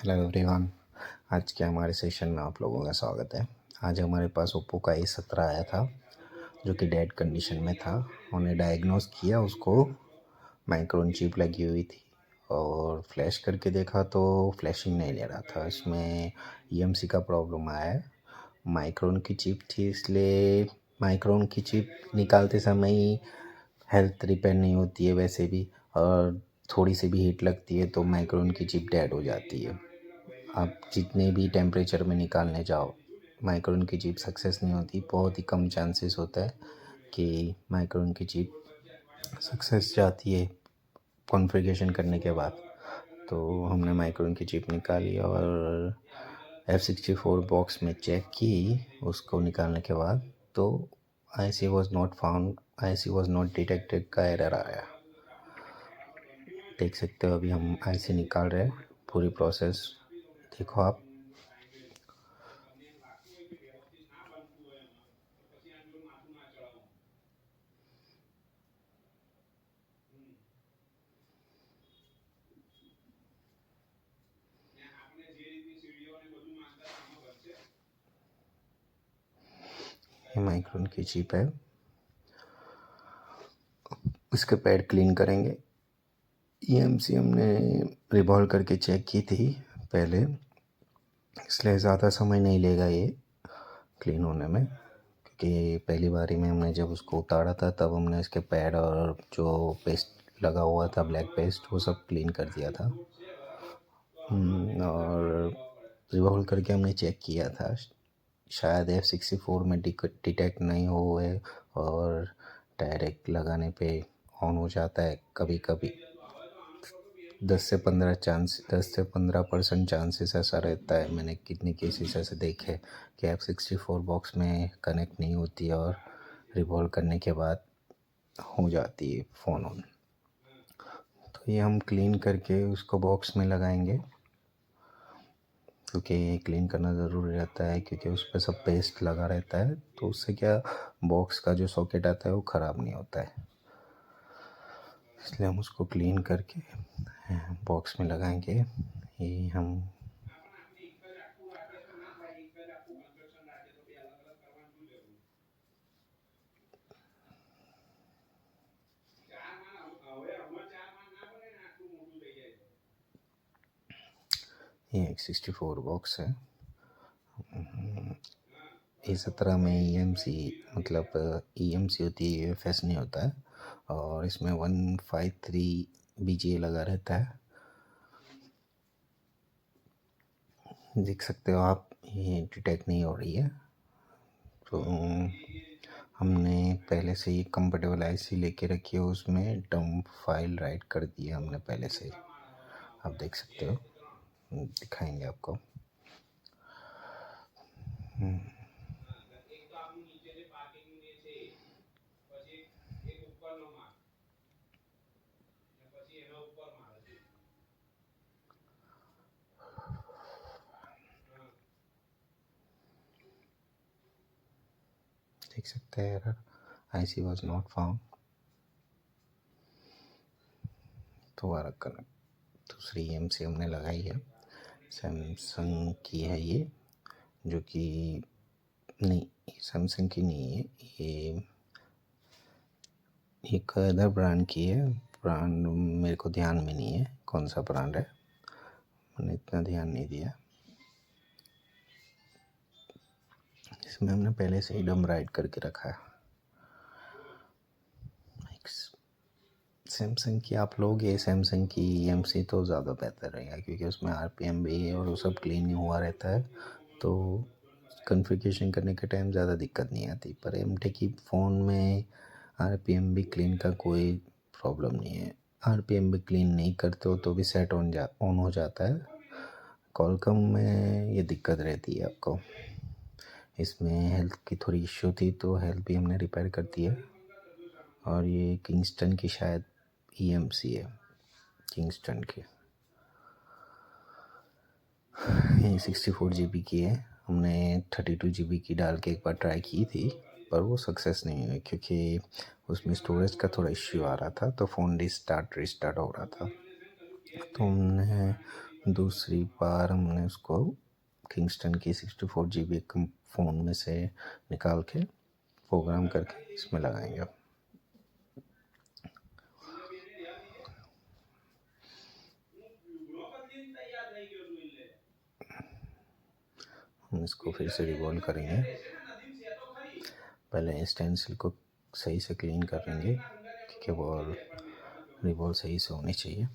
Hello everyone. आज के हमारे सेशन में आप लोगों का स्वागत है। आज हमारे पास ओप्पो का A17 आया था जो कि डेड कंडीशन में था। उन्हें डायग्नोस किया, उसको माइक्रोन चिप लगी हुई थी और फ्लैश करके देखा तो फ्लैशिंग नहीं ले रहा था। इसमें EMC का प्रॉब्लम आया है। माइक्रोन की चिप थी, इसलिए माइक्रोन की चिप निकालते समय ही हेल्थ रिपेयर नहीं होती है वैसे भी, और थोड़ी सी भी हीट लगती है तो माइक्रोन की चिप डेड हो जाती है। आप जितने भी टेम्परेचर में निकालने जाओ, माइक्रोन की चिप सक्सेस नहीं होती। बहुत ही कम चांसेस होता है कि माइक्रोन की चिप सक्सेस जाती है कॉन्फ़िगरेशन करने के बाद। तो हमने माइक्रोन की चिप निकाली और F64 बॉक्स में चेक की। उसको निकालने के बाद तो IC was not found, IC was not detected का एरर आया। देख सकते हो अभी हम IC निकाल रहे हैं। पूरी प्रोसेस देखो आप। ये माइक्रोन की चिप है। इसके पैड क्लीन करेंगे। EMC हमने रिवॉल्व करके चेक की थी पहले, इसलिए ज़्यादा समय नहीं लेगा ये क्लीन होने में, क्योंकि पहली बारी में हमने जब उसको उतारा था तब हमने इसके पैड और जो पेस्ट लगा हुआ था, ब्लैक पेस्ट, वो सब क्लीन कर दिया था। और रिवॉल्व करके हमने चेक किया था, शायद F64 में डिटेक्ट नहीं हुए और डायरेक्ट लगाने पे ऑन हो जाता है। कभी कभी 10 से 15% चांसेस ऐसा रहता है। मैंने कितने केसेस ऐसे देखे कि F64 बॉक्स में कनेक्ट नहीं होती और रिवॉल्व करने के बाद हो जाती है फ़ोन ऑन। तो ये हम क्लीन करके उसको बॉक्स में लगाएंगे, क्योंकि क्लीन करना ज़रूरी रहता है, क्योंकि उस पर सब पेस्ट लगा रहता है। तो उससे क्या, बॉक्स का जो सॉकेट आता है वो ख़राब नहीं होता है। इसलिए हम उसको क्लीन करके बॉक्स में लगाएंगे। ये हम ये X64 बॉक्स है। A17 में EMC मतलब EMC होती है, UFS नहीं होता है। और इसमें 153 BGA लगा रहता है। देख सकते हो आप, ये डिटेक्ट नहीं हो रही है। तो हमने पहले से ही कंफर्टेबल IC लेके रखी है, उसमें डंप फाइल राइट कर दी है हमने पहले से ही। आप देख सकते हो, दिखाएंगे आपको। देख सकते हैं error, IC was not found. दोबारा कनेक्ट। दूसरी EMC हमने लगाई है, सैमसंग की है ये, जो कि नहीं, सैमसंग की नहीं है, ये एक अदर ब्रांड की है। ब्रांड मेरे को ध्यान में नहीं है कौन सा ब्रांड है, मैंने इतना ध्यान नहीं दिया। इसमें हमने पहले से ही डम राइट करके रखा है। सैमसंग की आप लोगे, सैमसंग की EMC तो ज़्यादा बेहतर रहेगा, क्योंकि उसमें RPM भी है और वो सब क्लीन हुआ रहता है, तो कॉन्फ़िगरेशन करने के टाइम ज़्यादा दिक्कत नहीं आती। पर MT की फ़ोन में RPM भी क्लीन का कोई प्रॉब्लम नहीं है। RPM भी क्लीन नहीं करते हो तो भी सेट ऑन हो जाता है। कॉलकॉम में ये दिक्कत रहती है आपको। इसमें हेल्थ की थोड़ी इश्यू थी, तो हेल्थ भी हमने रिपेयर कर दी है। और ये किंगस्टन की शायद EMC है, किंगस्टन की। ये 64 GB की है। हमने 32 GB की डाल के एक बार ट्राई की थी, पर वो सक्सेस नहीं हुई, क्योंकि उसमें स्टोरेज का थोड़ा इश्यू आ रहा था, तो फ़ोन रिस्टार्ट हो रहा था। तो हमने दूसरी बार हमने उसको किंगस्टन की 64 GB फ़ोन में से निकाल के प्रोग्राम करके इसमें लगाएंगे। हम इसको फिर से रिवॉल्व करेंगे। पहले स्टेंसिल को सही से क्लीन करेंगे क्योंकि वो रिवॉल्व सही से होनी चाहिए।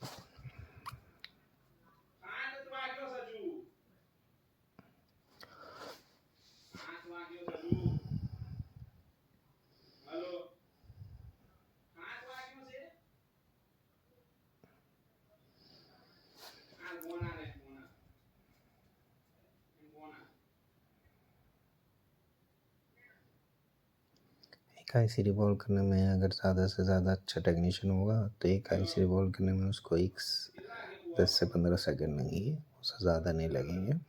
एक आईसी रिवॉल्व करने में अगर ज़्यादा से ज़्यादा अच्छा टेक्नीशियन होगा तो एक आईसी रिवॉल्व करने में उसको 10 से 15 सेकंड लगेंगे, उससे ज़्यादा नहीं लगेंगे।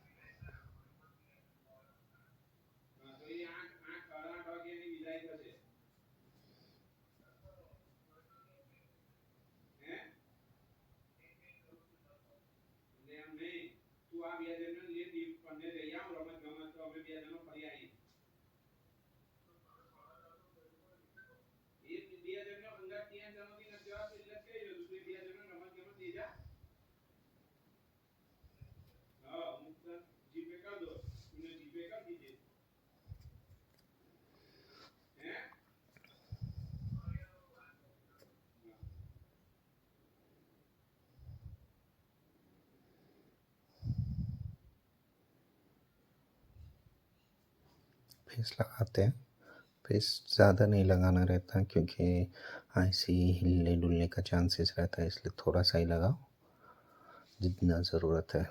फेस लगाते हैं। फेस ज़्यादा नहीं लगाना रहता क्योंकि आईसी हिलने डुलने का चांसेस रहता है, इसलिए थोड़ा सा ही लगाओ जितना ज़रूरत है।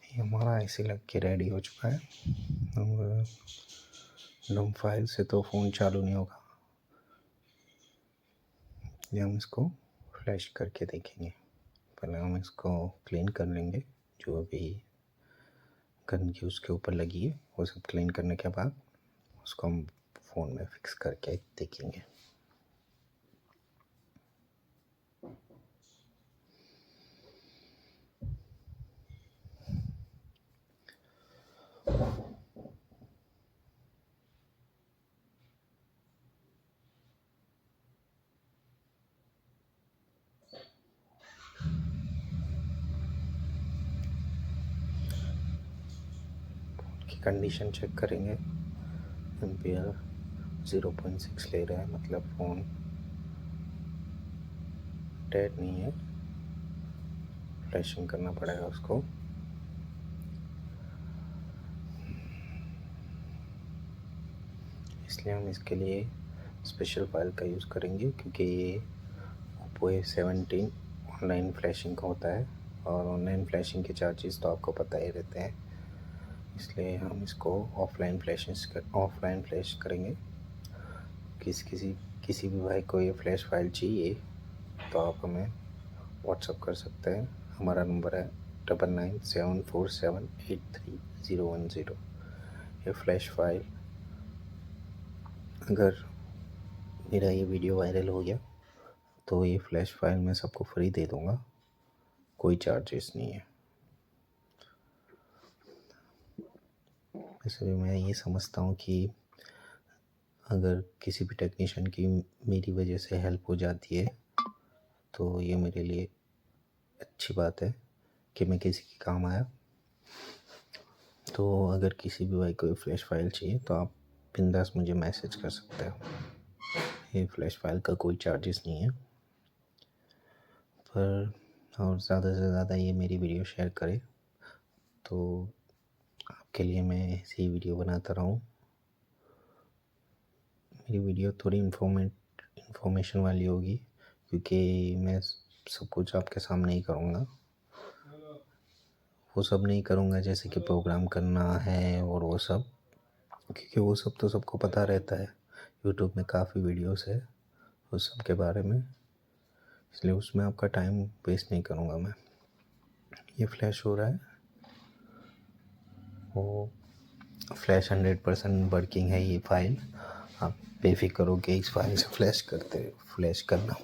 ये हमारा आईसी लग के रेडी हो चुका है। अब डम फाइल से तो फ़ोन चालू नहीं होगा, ये हम इसको फ्लैश करके देखेंगे। पहले हम इसको क्लीन कर लेंगे, जो अभी गन की उसके ऊपर लगी है वो सब क्लीन करने के बाद उसको हम फ़ोन में फिक्स करके देखेंगे। की कंडीशन चेक करेंगे। एम्पियर 0.6 ले रहा है, मतलब फ़ोन डेड नहीं है। फ्लैशिंग करना पड़ेगा उसको। इसलिए हम इसके लिए स्पेशल फाइल का यूज़ करेंगे क्योंकि ये ओप्पो A17 ऑनलाइन फ्लैशिंग का होता है और ऑनलाइन फ्लैशिंग के चार्जेस तो आपको पता ही रहते हैं, इसलिए हम इसको ऑफ़लाइन फ्लैश करेंगे। किसी भी भाई को ये फ्लैश फाइल चाहिए तो आप हमें व्हाट्सअप कर सकते हैं। हमारा नंबर है 9974783010। ये फ्लैश फाइल, अगर मेरा ये वीडियो वायरल हो गया तो ये फ्लैश फाइल मैं सबको फ्री दे दूँगा, कोई चार्जेस नहीं है। वैसे भी मैं ये समझता हूँ कि अगर किसी भी टेक्नीशियन की मेरी वजह से हेल्प हो जाती है तो ये मेरे लिए अच्छी बात है कि मैं किसी के काम आया। तो अगर किसी भी भाई को फ्लैश फाइल चाहिए तो आप बिंदास मुझे मैसेज कर सकते हो। ये फ्लैश फाइल का कोई चार्जेस नहीं है, पर और ज़्यादा से ज़्यादा ये मेरी वीडियो शेयर करें तो आपके लिए मैं ऐसी वीडियो बनाता रहूँ। मेरी वीडियो थोड़ी इन्फॉर्मेशन वाली होगी, क्योंकि मैं सब कुछ आपके सामने ही करूँगा। वो सब नहीं करूँगा जैसे कि प्रोग्राम करना है और वो सब, क्योंकि वो सब तो सबको पता रहता है। यूट्यूब में काफ़ी वीडियोस है उस सब के बारे में, इसलिए उसमें आपका टाइम वेस्ट नहीं करूँगा मैं। ये फ्लैश हो रहा है, वो फ्लैश 100% वर्किंग है ये फाइल। आप बेफिक्र हो के इस फाइल से फ्लैश करना।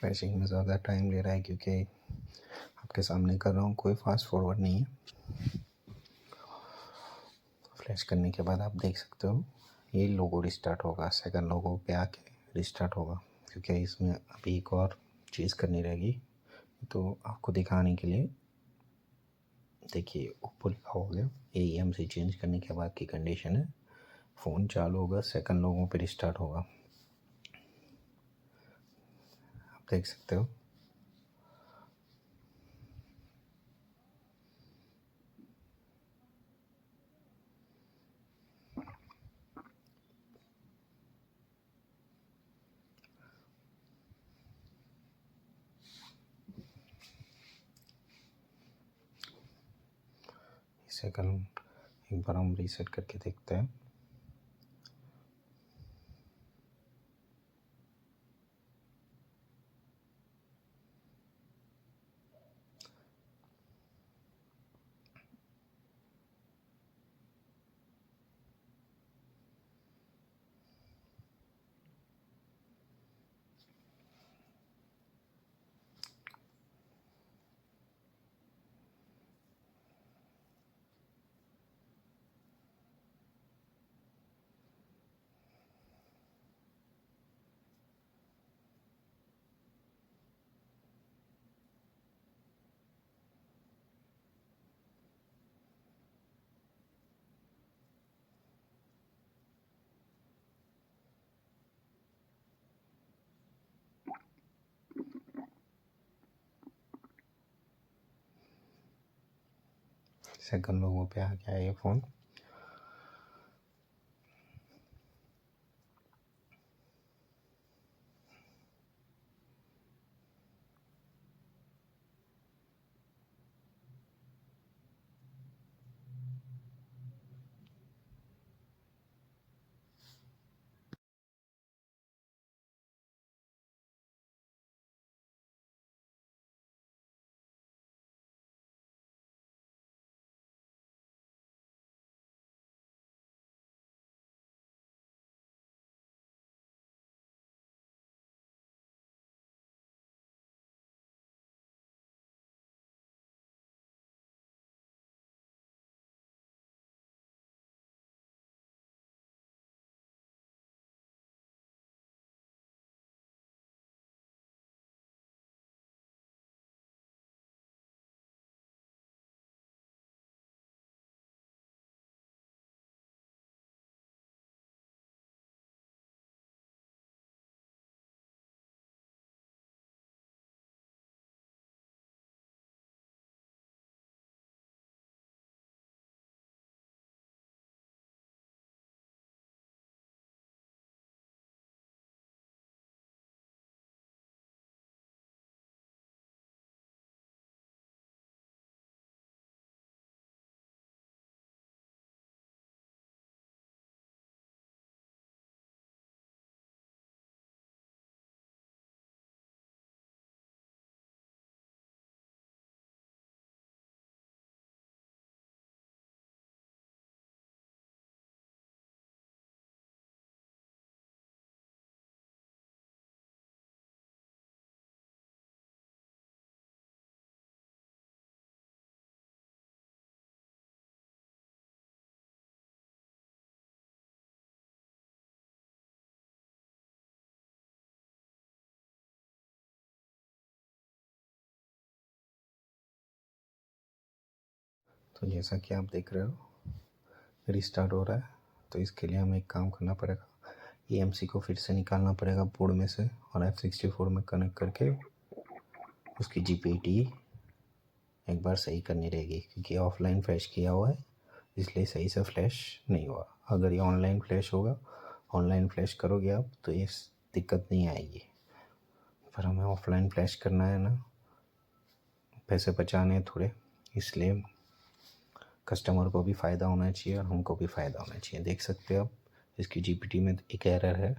फ्लैशिंग में ज़्यादा टाइम ले रहा है क्योंकि आपके सामने कर रहा हूँ, कोई फास्ट फॉरवर्ड नहीं है। फ्लैश करने के बाद आप देख सकते हो ये लोगो रिस्टार्ट होगा, सेकंड लोगो पे आके रिस्टार्ट होगा, क्योंकि इसमें अभी एक और चीज़ करनी रहेगी। तो आपको दिखाने के लिए देखिए ऊपर लिखा हो गया AEM से चेंज करने के बाद की कंडीशन है, फ़ोन चालू होगा, सेकंड लोगों पे रिस्टार्ट होगा। आप देख सकते हो। सेकंड एक बार हम रीसेट करके देखते हैं। सेकंड लोगों पे आ गया ये फ़ोन। तो जैसा कि आप देख रहे हो रिस्टार्ट हो रहा है। तो इसके लिए हमें एक काम करना पड़ेगा, AMC को फिर से निकालना पड़ेगा बोर्ड में से और F64 में कनेक्ट करके उसकी GPIO एक बार सही करनी रहेगी, क्योंकि ऑफलाइन फ्लैश किया हुआ है इसलिए सही से फ्लैश नहीं हुआ। अगर ये ऑनलाइन फ्लैश होगा, ऑनलाइन फ्लैश करोगे आप तो ये दिक्कत नहीं आएगी, पर हमें ऑफलाइन फ्लैश करना है ना, पैसे बचाने हैं थोड़े, इसलिए कस्टमर को भी फ़ायदा होना चाहिए और हमको भी फ़ायदा होना चाहिए। देख सकते हो आप इसकी GPIO में एक एरर है,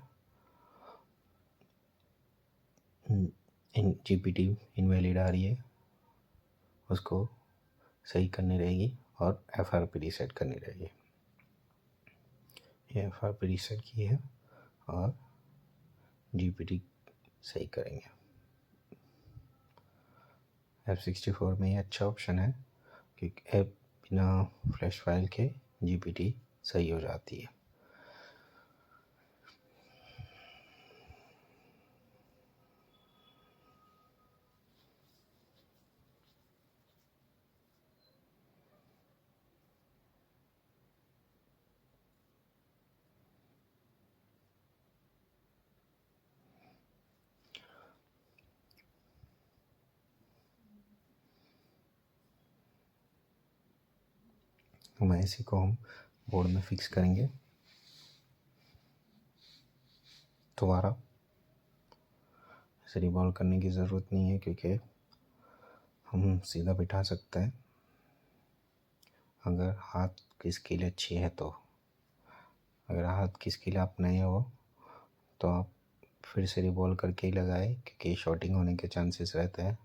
GPIO इनवैलिड आ रही है, उसको सही करनी रहेगी और FRP रीसेट करनी रहेगी। ये FRP रीसेट की है और GPIO सही करेंगे। F64 में ये अच्छा ऑप्शन है कि ऐप बिना फ्लैश फाइल के GPT सही हो जाती है। हम इसी को हम बोर्ड में फिक्स करेंगे। दोबारा इसे रिवॉल्व करने की ज़रूरत नहीं है क्योंकि हम सीधा बिठा सकते हैं अगर हाथ की स्किल अच्छी है तो। अगर हाथ की स्किल आप नहीं हो तो आप फिर से रिवॉल्व करके ही लगाए क्योंकि शॉर्टिंग होने के चांसेस रहते हैं।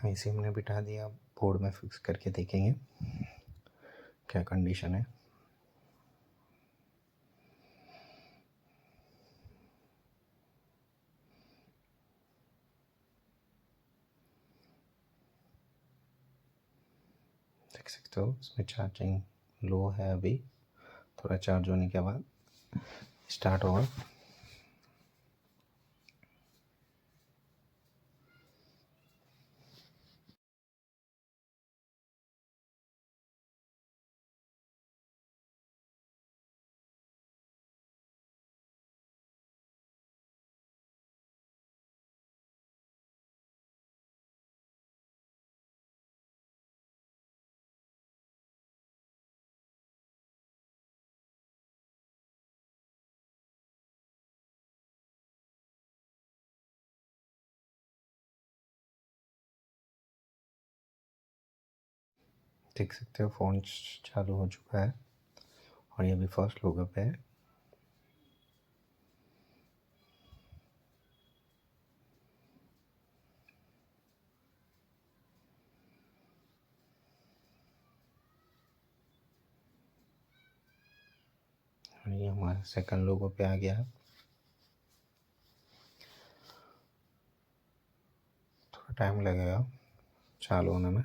इसे हमने बिठा दिया, बोर्ड में फिक्स करके देखेंगे क्या कंडीशन है। देख सकते हो इसमें चार्जिंग लो है, अभी थोड़ा चार्ज होने के बाद स्टार्ट होगा। देख सकते हो फ़ोन चालू हो चुका है और ये भी फर्स्ट लुकअप है। और ये हमारा सेकंड लोगो पे आ गया है। थोड़ा टाइम लगेगा चालू होने में।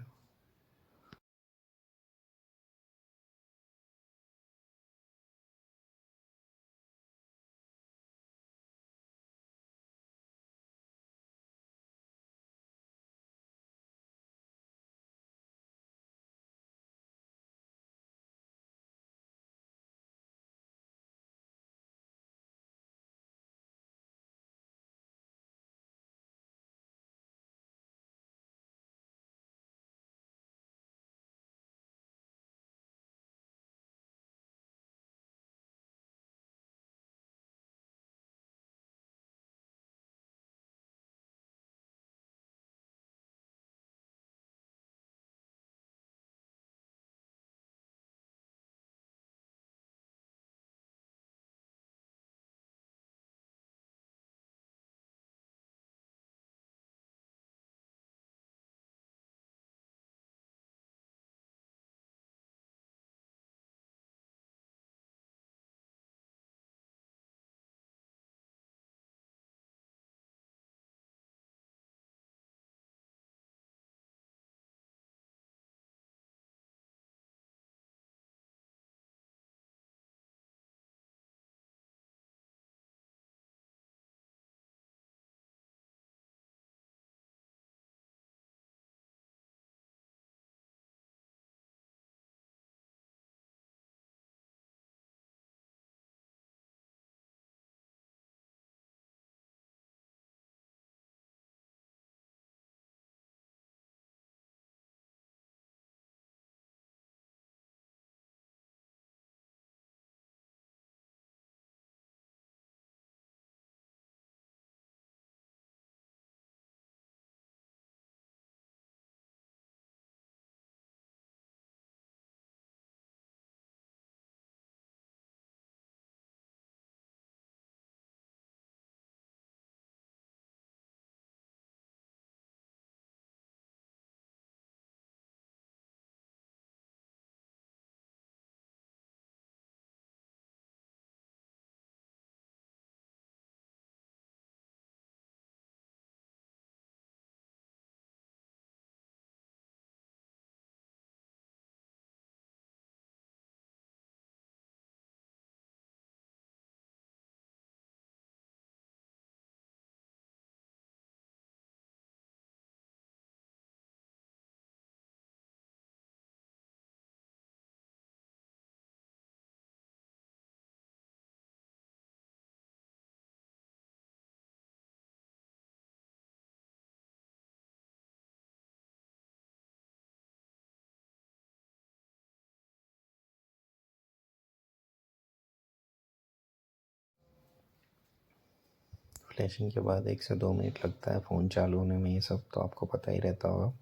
फ्लैशिंग के बाद 1 से 2 मिनट लगता है फ़ोन चालू होने में, ये सब तो आपको पता ही रहता होगा।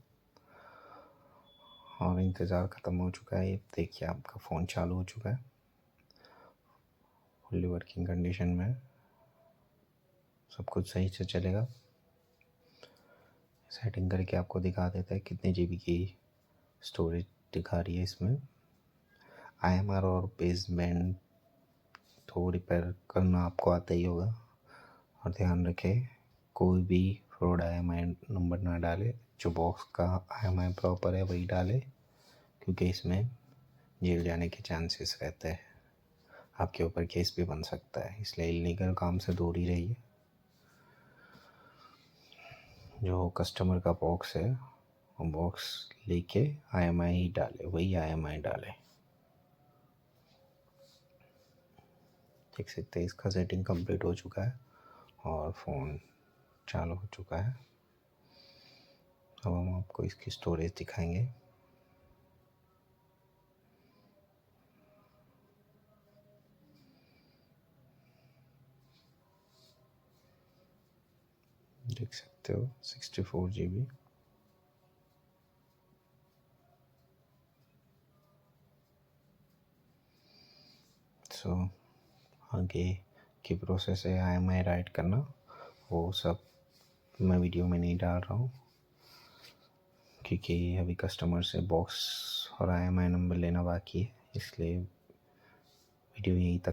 और इंतज़ार ख़त्म हो चुका है। ये देखिए आपका फ़ोन चालू हो चुका है, फुल्ली वर्किंग कंडीशन में है, सब कुछ सही से चलेगा। सेटिंग करके आपको दिखा देता है कितने GB की स्टोरेज दिखा रही है इसमें। IMR और बेसबैंड तो रिपेयर करना आपको आता ही होगा। और ध्यान रखें कोई भी फ्रॉड IMI नंबर ना डाले, जो बॉक्स का IMI प्रॉपर है वही डाले, क्योंकि इसमें जेल जाने के चांसेस रहते हैं, आपके ऊपर केस भी बन सकता है। इसलिए इलीगल काम से दूर ही रहिए। जो कस्टमर का बॉक्स है वो बॉक्स लेके IMI ही डाले, वही IMI डाले। देख सकते हैं इसका सेटिंग कंप्लीट हो चुका है और फ़ोन चालू हो चुका है। अब हम आपको इसकी स्टोरेज दिखाएंगे। देख सकते हो 64 GB। सो आगे की प्रोसेस है IMI राइट करना, वो सब मैं वीडियो में नहीं डाल रहा हूँ, क्योंकि अभी कस्टमर से बॉक्स और IMI नंबर लेना बाकी है, इसलिए वीडियो यहीं तक